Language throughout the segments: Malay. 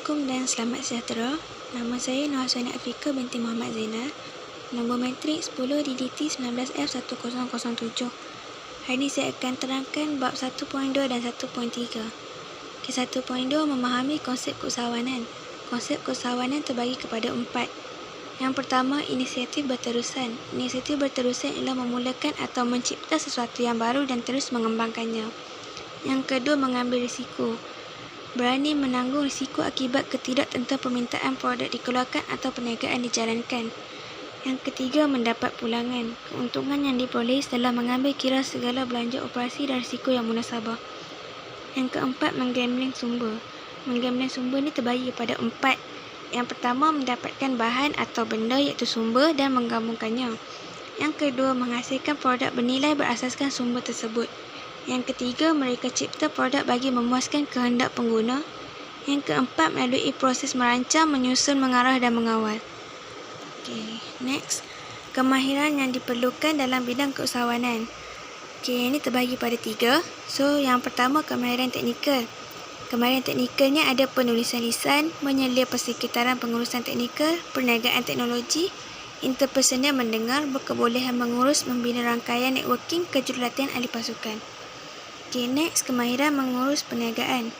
Assalamualaikum dan selamat sejahtera. Nama saya Nur Hasana Afrika binti Muhammad Zainal. Nombor matrik 10 DDT 19F1007. Hari ini saya akan terangkan bab 1.2 dan 1.3. Ke 1.2 memahami konsep keusahawanan. Konsep keusahawanan terbagi kepada 4. Yang pertama, inisiatif berterusan. Inisiatif berterusan ialah memulakan atau mencipta sesuatu yang baru dan terus mengembangkannya. Yang kedua, mengambil risiko. Berani menanggung risiko akibat ketidaktentuan permintaan produk dikeluarkan atau perniagaan dijalankan. Yang ketiga, mendapat pulangan. Keuntungan yang diperoleh setelah mengambil kira segala belanja operasi dan risiko yang munasabah. Yang keempat, menggambling sumber. Menggambling sumber ini terbagi kepada 4. Yang pertama, mendapatkan bahan atau benda iaitu sumber dan menggabungkannya. Yang kedua, menghasilkan produk bernilai berasaskan sumber tersebut. Yang ketiga, mereka cipta produk bagi memuaskan kehendak pengguna. Yang keempat, melalui proses merancang, menyusun, mengarah dan mengawal. Next. Kemahiran yang diperlukan dalam bidang keusahawanan. Ini terbagi pada 3. So, yang pertama, kemahiran teknikal. Kemahiran teknikalnya ada penulisan lisan, menyelia persekitaran pengurusan teknikal, perniagaan teknologi, interpersonal mendengar, berkebolehan mengurus, membina rangkaian networking, kejurulatihan ahli pasukan. Next, kemahiran mengurus perniagaan.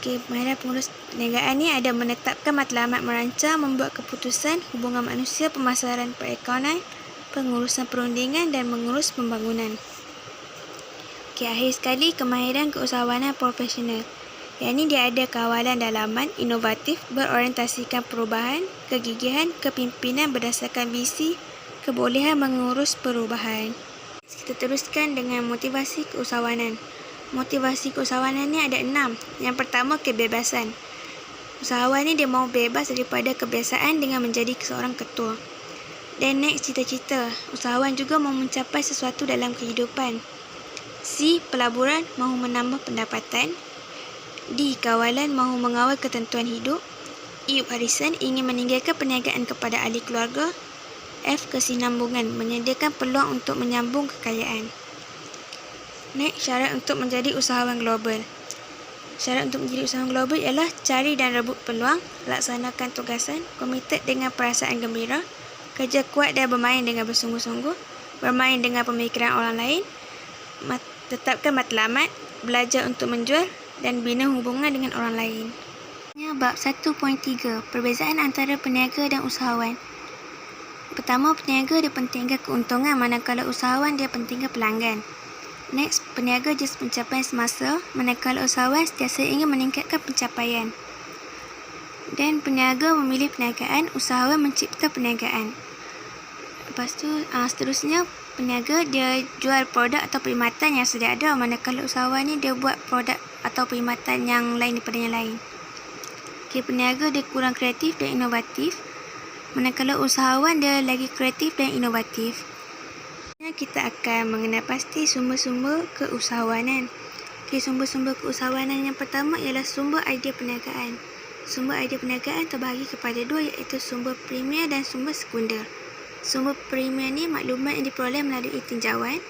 Kemahiran pengurus perniagaan ni ada menetapkan matlamat merancang, membuat keputusan, hubungan manusia, pemasaran perekonomian, pengurusan perundingan dan mengurus pembangunan. Akhir sekali, kemahiran keusahawanan profesional. Yang ni dia ada kawalan dalaman, inovatif, berorientasikan perubahan, kegigihan, kepimpinan berdasarkan visi, kebolehan mengurus perubahan. Kita teruskan dengan motivasi keusahawanan. Motivasi keusahawanan ni ada 6. Yang pertama, kebebasan. Usahawan ni dia mahu bebas daripada kebiasaan dengan menjadi seorang ketua. Dan next, cita-cita. Usahawan juga mahu mencapai sesuatu dalam kehidupan. C, pelaburan, mahu menambah pendapatan. D, kawalan, mahu mengawal ketentuan hidup. E, warisan, ingin meninggalkan perniagaan kepada ahli keluarga. F, kesinambungan, menyediakan peluang untuk menyambung kekayaan. Next, syarat untuk menjadi usahawan global. Syarat untuk menjadi usahawan global ialah cari dan rebut peluang, laksanakan tugasan, komited dengan perasaan gembira, kerja kuat dan bermain dengan bersungguh-sungguh, bermain dengan pemikiran orang lain, tetapkan matlamat, belajar untuk menjual dan bina hubungan dengan orang lain. Bab 1.3, perbezaan antara peniaga dan usahawan. Pertama, peniaga dia pentingkan keuntungan, manakala usahawan dia pentingkan pelanggan. Next, peniaga just pencapaian semasa, manakala usahawan sentiasa ingin meningkatkan pencapaian. Dan peniaga memilih perniagaan, usahawan mencipta perniagaan. Lepas tu, seterusnya, peniaga dia jual produk atau perkhidmatan yang sedia ada, manakala usahawan ni dia buat produk atau perkhidmatan yang lain daripada yang lain. Peniaga dia kurang kreatif dan inovatif, manakala usahawan dia lagi kreatif dan inovatif. Kita akan mengenal pasti sumber-sumber keusahawanan. Sumber-sumber keusahawanan yang pertama ialah sumber idea perniagaan. Sumber idea perniagaan terbahagi kepada 2 iaitu sumber primer dan sumber sekunder. Sumber primer ni maklumat yang diperoleh melalui tinjauan.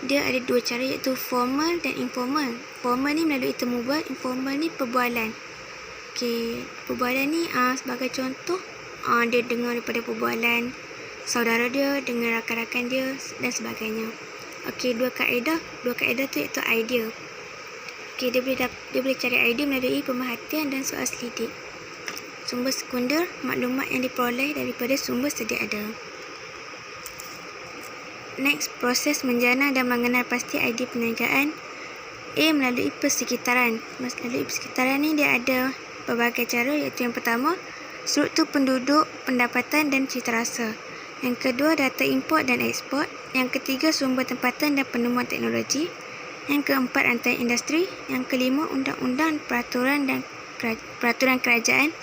Dia ada 2 cara iaitu formal dan informal. Formal ni melalui temu bual, informal ni perbualan. Perbualan ni sebagai contoh, dia dengar daripada perbualan saudara dia, dengar rakan-rakan dia dan sebagainya. Dua kaedah tu iaitu idea. Dia boleh cari idea melalui pemerhatian dan soal selidik. Sumber sekunder, maklumat yang diperoleh daripada sumber sedia ada. Next, proses menjana dan mengenal pasti idea perniagaan. A, melalui persekitaran. Melalui persekitaran ni dia ada berbagai cara iaitu yang pertama, struktur penduduk, pendapatan dan citarasa. Yang kedua, data import dan ekspor. Yang ketiga, sumber tempatan dan penemuan teknologi. Yang keempat, rantai industri. Yang kelima, undang-undang, peraturan kerajaan.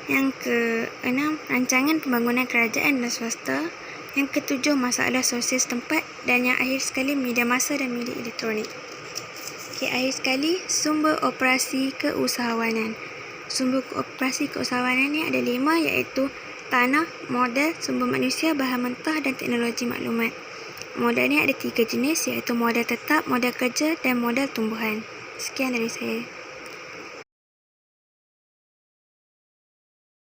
Yang keenam, rancangan pembangunan kerajaan dan swasta. Yang ketujuh, masalah sosial setempat. Dan yang akhir sekali, media massa dan media elektronik. Akhir sekali, sumber operasi keusahawanan. Sumber operasi keusahawanan ni ada 5 iaitu tanah, modal, sumber manusia, bahan mentah dan teknologi maklumat. Modal ni ada 3 jenis iaitu modal tetap, modal kerja dan modal tumbuhan. Sekian dari saya.